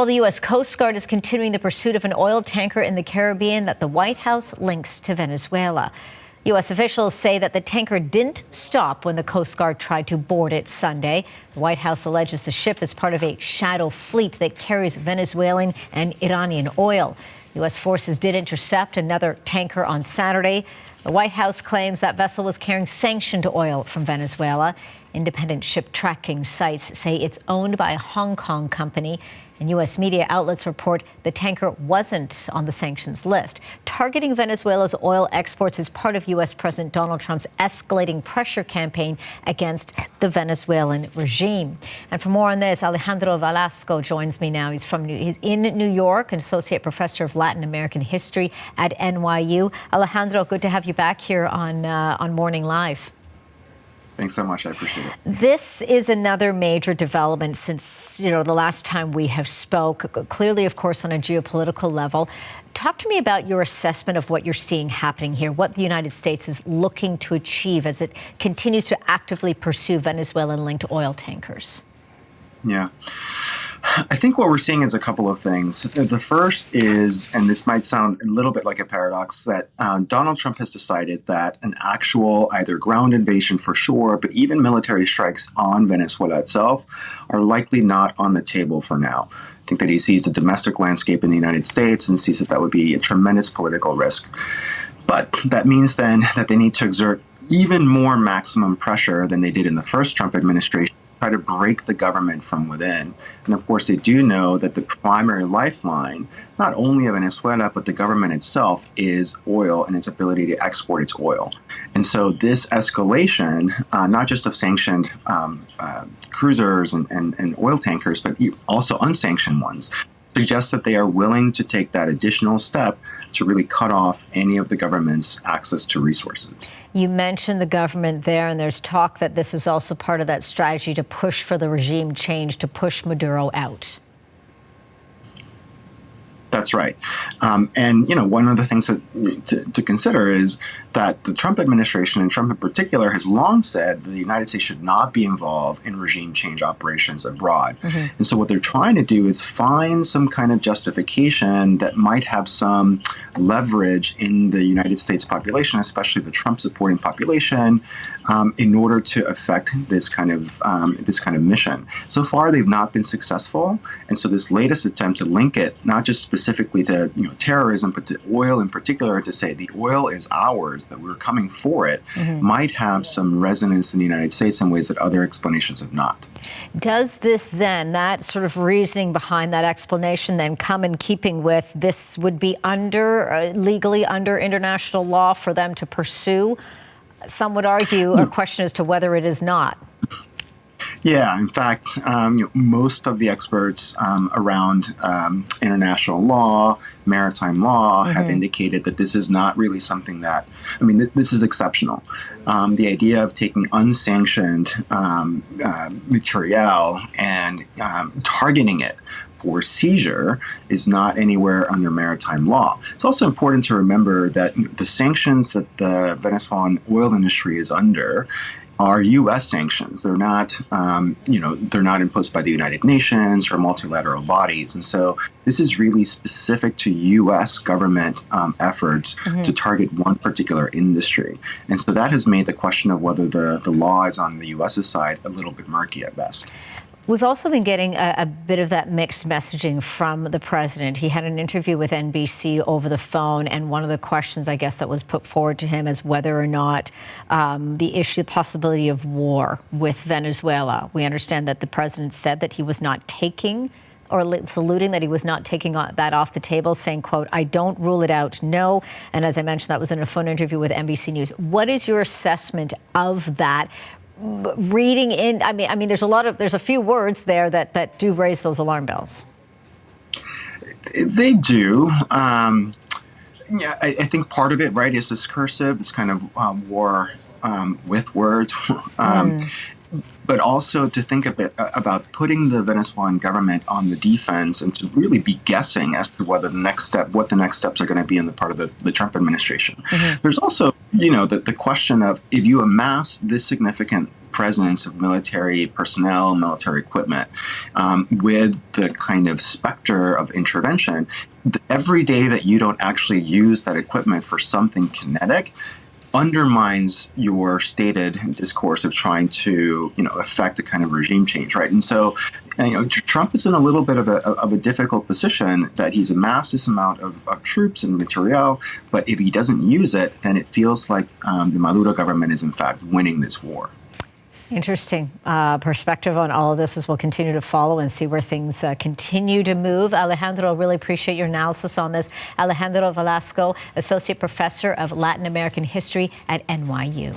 Well, the U.S. Coast Guard is continuing the pursuit of an oil tanker in the Caribbean that the White House links to Venezuela. U.S. officials say that the tanker didn't stop when the Coast Guard tried to board it Sunday. The White House alleges the ship is part of a shadow fleet that carries Venezuelan and Iranian oil. U.S. forces did intercept another tanker on Saturday. The White House claims that vessel was carrying sanctioned oil from Venezuela. Independent ship tracking sites say it's owned by a Hong Kong company. And U.S. media outlets report the tanker wasn't on the sanctions list. Targeting Venezuela's oil exports is part of U.S. President Donald Trump's escalating pressure campaign against the Venezuelan regime. And for more on this, Alejandro Velasco joins me now. He's in New York, an associate professor of Latin American history at NYU. Alejandro, good to have you back here on Morning Live. Thanks so much. I appreciate it. This is another major development since, the last time we have spoke, clearly, of course, on a geopolitical level. Talk to me about your assessment of what you're seeing happening here, what the United States is looking to achieve as it continues to actively pursue Venezuelan-linked oil tankers. Yeah. I think what we're seeing is a couple of things. The first is, and this might sound a little bit like a paradox, that Donald Trump has decided that an actual either ground invasion for sure, but even military strikes on Venezuela itself are likely not on the table for now. I think that he sees the domestic landscape in the United States and sees that would be a tremendous political risk. But that means then that they need to exert even more maximum pressure than they did in the first Trump administration, try to break the government from within. And of course, they do know that the primary lifeline, not only of Venezuela, but the government itself, is oil and its ability to export its oil. And so this escalation, not just of sanctioned cruisers and oil tankers, but also unsanctioned ones, suggests that they are willing to take that additional step to really cut off any of the government's access to resources. You mentioned the government there, and there's talk that this is also part of that strategy to push for the regime change, to push Maduro out. That's right. And, one of the things to consider is that the Trump administration, and Trump in particular, has long said that the United States should not be involved in regime change operations abroad. Mm-hmm. And so what they're trying to do is find some kind of justification that might have some leverage in the United States population, especially the Trump supporting population, in order to affect this kind of mission. So far, they've not been successful. And so this latest attempt to link it, not just specifically to terrorism, but to oil in particular, to say the oil is ours, that we're coming for it, mm-hmm. might have some resonance in the United States in ways that other explanations have not. Does this then, that sort of reasoning behind that explanation, then come in keeping with this would be legally under international law for them to pursue? Some would argue a question as to whether it is not. Yeah, in fact, most of the experts around international law, maritime law, mm-hmm. have indicated that this is not really something that, this is exceptional. The idea of taking unsanctioned material and targeting it for seizure is not anywhere under maritime law. It's also important to remember that the sanctions that the Venezuelan oil industry is under are U.S. sanctions. They're not, they're not imposed by the United Nations or multilateral bodies. And so this is really specific to U.S. government efforts mm-hmm. to target one particular industry. And so that has made the question of whether the law is on the U.S.'s side a little bit murky at best. We've also been getting a bit of that mixed messaging from the president. He had an interview with NBC over the phone, and one of the questions, I guess, that was put forward to him is whether or not the possibility of war with Venezuela. We understand that the president said that he was not taking, or alluding that he was not taking that off the table, saying, quote, "I don't rule it out, no." And as I mentioned, that was in a phone interview with NBC News. What is your assessment of that? Reading in, there's a few words there that do raise those alarm bells. They do. I think part of it, right, is discursive, this kind of war with words. But also to think a bit about putting the Venezuelan government on the defense and to really be guessing as to what the next steps are going to be on the part of the Trump administration. Mm-hmm. There's also, the question of if you amass this significant presence of military personnel, military equipment, with the kind of specter of intervention. Every day that you don't actually use that equipment for something kinetic undermines your stated discourse of trying to, affect the kind of regime change, right? And so, Trump is in a little bit of a difficult position that he's amassed this amount of troops and materiel, but if he doesn't use it, then it feels like the Maduro government is in fact winning this war. Interesting perspective on all of this as we'll continue to follow and see where things continue to move. Alejandro, really appreciate your analysis on this. Alejandro Velasco, Associate Professor of Latin American History at NYU.